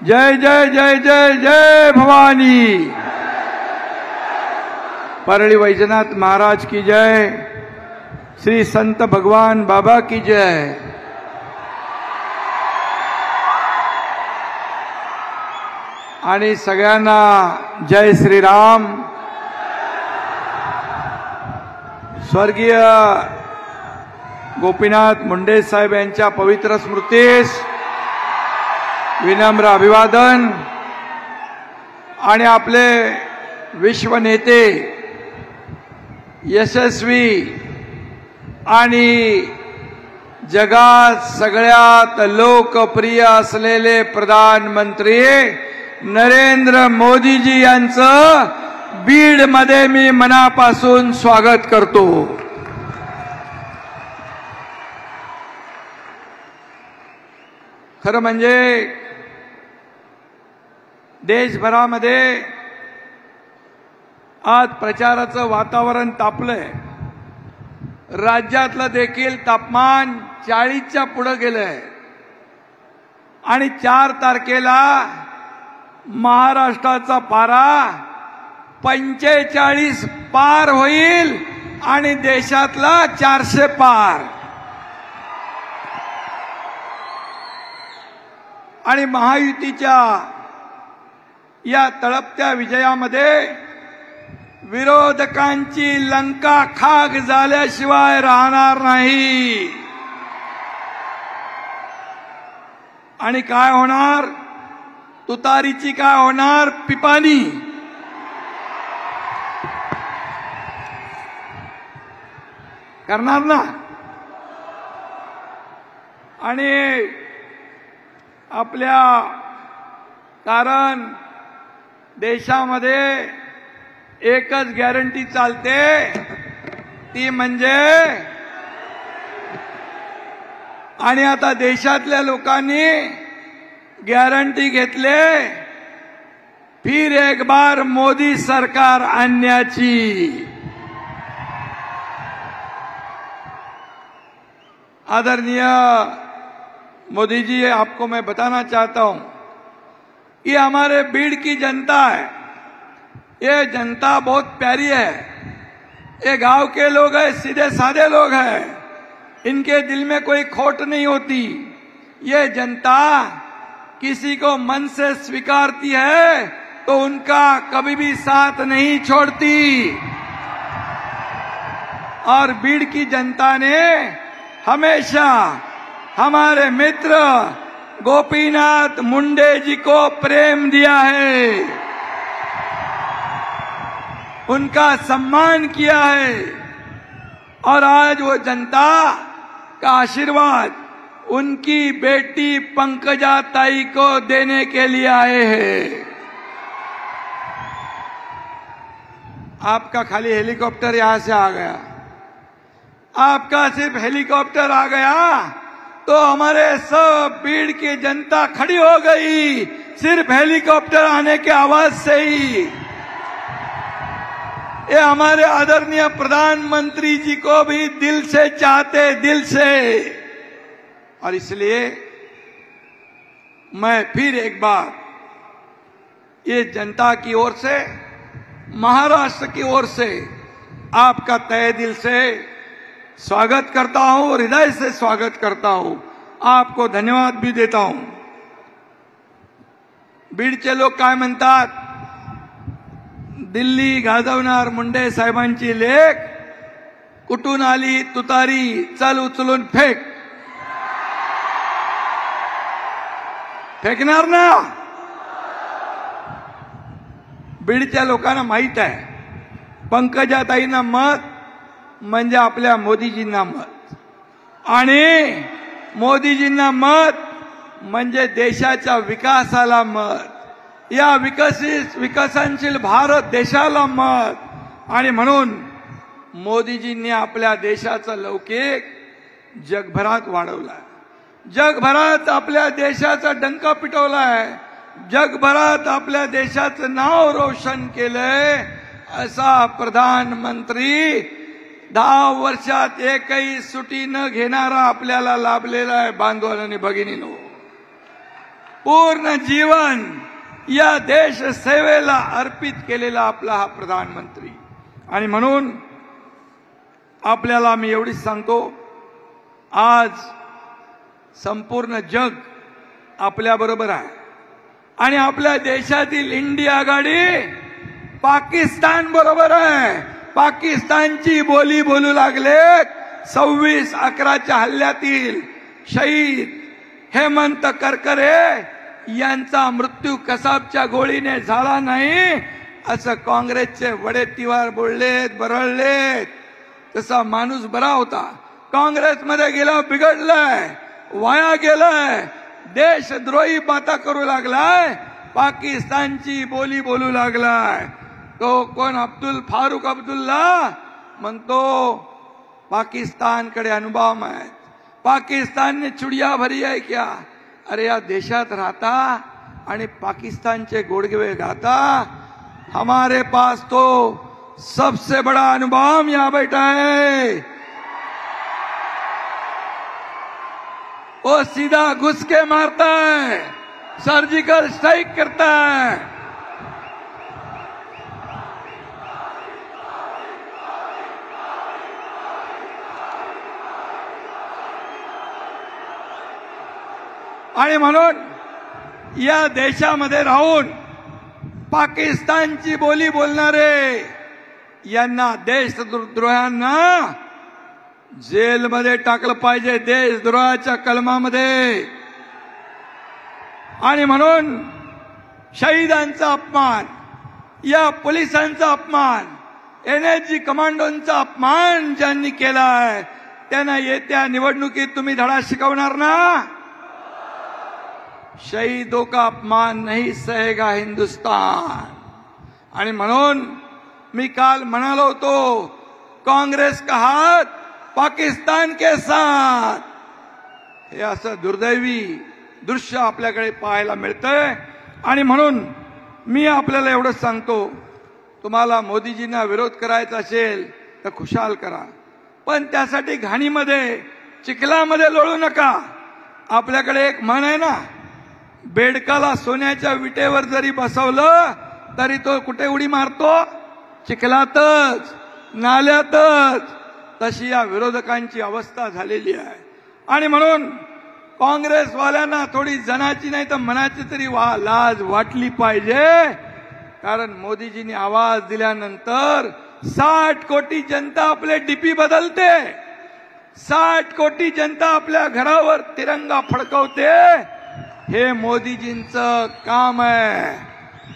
जय जय जय जय जय भवानी। परळी वैजनाथ महाराज की जय। श्री संत भगवान बाबा की जय। आणि सगळ्यांना जय श्रीराम। स्वर्गीय गोपीनाथ मुंडे साहेब यांच्या पवित्र स्मृतीस विनम्र अभिवादन। आणि आपले विश्व नेते, यशस्वी आणि जगात सगळ्यात लोकप्रिय असलेले प्रधानमंत्री नरेंद्र मोदीजी यांचं बीड मध्ये मी मनापासून स्वागत करतो। खरं म्हणजे देशभरामध्ये आज प्रचाराचं वातावरण तापलंय। राज्यातलं देखील तापमान 40च्या पुढे गेलंय आणि 4 तारखेला महाराष्ट्राचा पारा 45 पार होईल आणि देशातला 400 पार। आणि महायुतीच्या या तळपत्या विजयामध्ये विरोधकांची लंका खाक झाल्याशिवाय राहणार नाही। आणि काय होणार? तुतारीची काय होणार? पिपाणी। करणार ना? आणि आपल्या कारण देशामध्ये एकच गॅरंटी चालते, ती म्हणजे, आणि आता देशातल्या लोकांनी गॅरंटी घेतले फिर एक बार मोदी सरकार आणण्याची। आदरणीय मोदी जी, आपको मैं बताना चाहता हूं, ये हमारे बीड़ की जनता है। ये जनता बहुत प्यारी है। ये गांव के लोग हैं, सीधे साधे लोग हैं। इनके दिल में कोई खोट नहीं होती। ये जनता किसी को मन से स्वीकारती है तो उनका कभी भी साथ नहीं छोड़ती। और बीड़ की जनता ने हमेशा हमारे मित्र गोपीनाथ मुंडे जी को प्रेम दिया है, उनका सम्मान किया है। और आज वो जनता का आशीर्वाद उनकी बेटी पंकजा ताई को देने के लिए आए हैं। आपका खाली हेलीकॉप्टर यहां से आ गया, आपका सिर्फ हेलीकॉप्टर आ गया तो हमारे सब बीड़ की जनता खड़ी हो गई, सिर्फ हेलीकॉप्टर आने के आवाज से ही। ये हमारे आदरणीय प्रधानमंत्री जी को भी दिल से चाहते, दिल से। और इसलिए मैं फिर एक बार ये जनता की ओर से, महाराष्ट्र की ओर से आपका तहे दिल से स्वागत करता हूं, हृदय से स्वागत करता हूं। आपको धन्यवाद भी देता हूं। बीडचे लोक काय म्हणतात? दिल्ली गाजवणार मुंडे साहेबांची लेक, कुठून आली तुतारी, चल उचलून फेक। फेकणार ना? बीडच्या लोकांना माहित आहे, पंकजाताईंना मत म्हणजे आपल्या मोदीजींना मत, आणि मोदीजींना मत म्हणजे देशाच्या विकासाला मत, या विकसनशील भारत देशाला मत। आणि म्हणून मोदीजींनी आपल्या देशाचा लौकिक जगभरात वाढवला, जगभरात आपल्या देशाचा डंका पिटवलाय, जगभरात आपल्या देशाचं नाव रोशन केलंय। असा प्रधानमंत्री 10 वर्षात एकही सुटी न घेणारा आपल्याला लाभलेला आहे बांधवांनी, भगिनींनो। पूर्ण जीवन या देश सेवेला अर्पित केलेला आपला हा प्रधानमंत्री. आणि म्हणून आपल्याला मी एवढीच सांगतो, आज संपूर्ण जग आपल्या बरोबर आहे आणि आपल्या देशातील इंडिया आघाडी पाकिस्तान बरोबर आहे. पाकिस्तानची बोली बोलू लागलेत. 26/11च्या हल्ल्यातील शहीद हेमंत करकरे यांचा मृत्यू कसाबच्या गोळीने झाला नाही असं काँग्रेसचे वडेट्टीवार बोललेत, बरळलेत. तसा माणूस बरा होता, काँग्रेसमध्ये गेला बिघडलाय, वाया गेलाय, देशद्रोही बाता करू लागलाय, पाकिस्तानची बोली बोलू लागलाय. तो कोण अब्दुल फारुक अब्दुल्ला म्हणतो पाकिस्तानकडे अणुबॉम्ब आहेत, पाकिस्तान ने चुड़िया भरी है क्या. अरे या देशात राहता आणि पाकिस्तानचे गोडगे गाता. हमारे पास तो सबसे बड़ा अणुबॉम्ब यहां बैठा है. वो सीधा घुस के मारता है, सर्जिकल स्ट्राइक करता है. आणि म्हणून या देशामध्ये राहून पाकिस्तानची बोली बोलणारे यांना, देशद्रोह्यांना जेलमध्ये टाकलं पाहिजे, देशद्रोहाच्या कलमामध्ये. आणि म्हणून शहीदांचा अपमान, या पोलिसांचा अपमान, एनएसजी कमांडोंचा अपमान ज्यांनी केलाय त्यांना येत्या निवडणुकीत तुम्ही धडा शिकवणार ना. शहीदों का अपमान नहीं सहेगा हिंदुस्तान. आणि म्हणून मी काल म्हणालो होतो, काँग्रेस का हात पाकिस्तान के साथ. हे असं दुर्दैवी दृश्य आपल्याकडे पाहायला मिळतंय. आणि म्हणून मी आपल्याला एवढंच सांगतो, तुम्हाला मोदीजींना विरोध करायचा असेल तर खुशाल करा, पण त्यासाठी घाणीमध्ये चिखलामध्ये लोळू नका. आपल्याकडे एक म्हण आहे ना, बेडकाला सोन्याच्या विटेवर जरी बसवलं तरी तो कुठे उडी मारतो, चिखलातच, नाल्यातच. तशी या विरोधकांची अवस्था झालेली आहे. आणि म्हणून काँग्रेसवाल्यांना थोडी जनाची नाही तर मनाची तरी लाज वाटली पाहिजे. कारण मोदीजींनी आवाज दिल्यानंतर 60 कोटी जनता आपले डीपी बदलते, 60 कोटी जनता आपल्या घरावर तिरंगा फडकवते. हे मोदीजींचं काम आहे.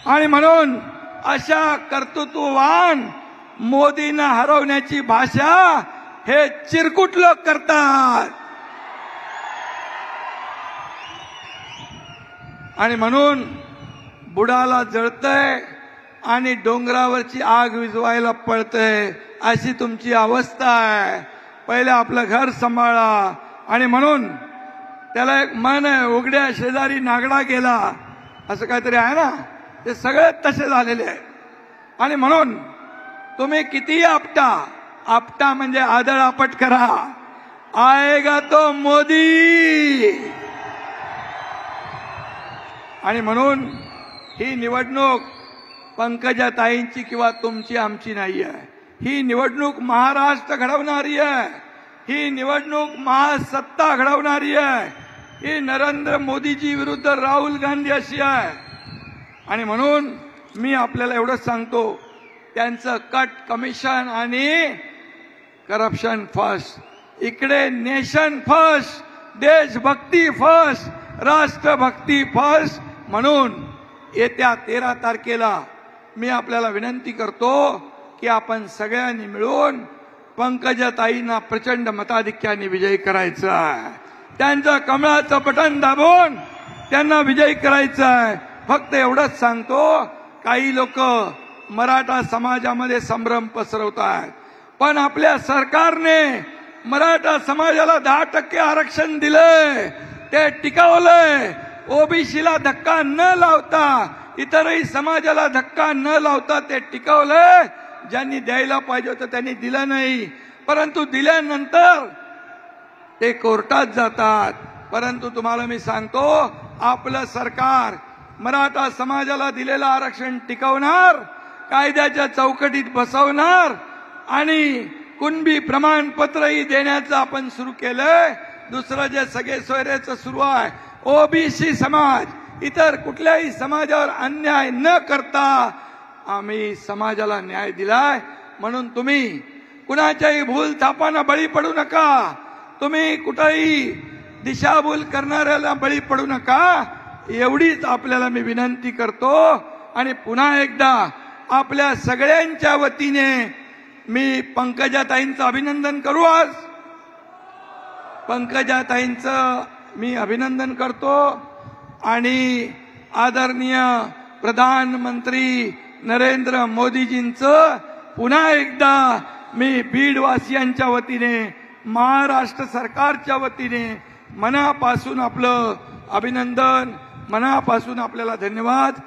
आणि म्हणून अशा कर्तृत्ववान मोदींना हरवण्याची भाषा हे चिरकुट लोक करतात. आणि म्हणून बुडाला जळतंय आणि डोंगरावरची आग विझवायला पळतंय, अशी तुमची अवस्था आहे. पहिले आपलं घर सांभाळा. आणि म्हणून त्याला एक मन आहे, उघड्या शेजारी नागडा गेला, असं काहीतरी आहे ना, ते सगळे तसे झालेले आहेत. आणि म्हणून तुम्ही कितीही आपटा म्हणजे आदळआपट करा, आएगा तो मोदी. आणि म्हणून ही निवडणूक पंकजाताईंची किंवा तुमची आमची नाही आहे. ही निवडणूक महाराष्ट्र घडवणारी आहे, ही निवडणूक महासत्ता घडवणारी आहे. ही नरेंद्र मोदीजी विरुद्ध राहुल गांधी अशी आहे. आणि म्हणून मी आपल्याला एवढंच सांगतो, त्यांचं कट कमिशन आणि करप्शन फर्स्ट, इकडे नेशन फर्स्ट, देशभक्ती फर्स्ट, राष्ट्रभक्ती फर्स्ट. म्हणून येत्या 13 तारखेला मी आपल्याला विनंती करतो की आपण सगळ्यांनी मिळून पंकजाताईंना प्रचंड मताधिक्याने विजयी करायचं आहे. त्यांचं कमळाचं बटन दाबून त्यांना विजयी करायचं आहे. फक्त एवढंच सांगतो, काही लोक मराठा समाजामध्ये संभ्रम पसरवतात, पण आपल्या सरकारने मराठा समाजाला 10% आरक्षण दिलंय, ते टिकवलंय. ओबीसीला धक्का न लावता, इतरही समाजाला धक्का न लावता ते टिकवलंय. ज्यांनी द्यायला पाहिजे होतं त्यांनी दिलं नाही, परंतु दिल्यानंतर ते कोर्टात जातात. परंतु तुम्हाला मी सांगतो, आपलं सरकार मराठा समाजाला दिलेलं आरक्षण टिकवणार, कायद्याच्या चौकटीत बसवणार आणि कुणबी प्रमाणपत्रही देण्याचं आपण सुरू केलंय. दुसरं जे सगळे सोयरेचं सुरू आहे, ओबीसी समाज इतर कुठल्याही समाजावर अन्याय न करता आम्ही समाजाला न्याय दिलाय. म्हणून तुम्ही कुणाच्याही भूल थापांना बळी पडू नका. तुम्ही कुठेही दिशाभूल करणाऱ्याला बळी पडू नका, एवढीच आपल्याला मी विनंती करतो. आणि पुन्हा एकदा आपल्या सगळ्यांच्या वतीने मी पंकजाताईंचं अभिनंदन करू. आज पंकजाताईंचं मी अभिनंदन करतो आणि आदरणीय प्रधानमंत्री नरेंद्र मोदीजींचं पुन्हा एकदा मी बीडवासियांच्या वतीने, महाराष्ट्र सरकारच्या वतीने मनापासून आपलं अभिनंदन, मनापासून आपल्याला धन्यवाद.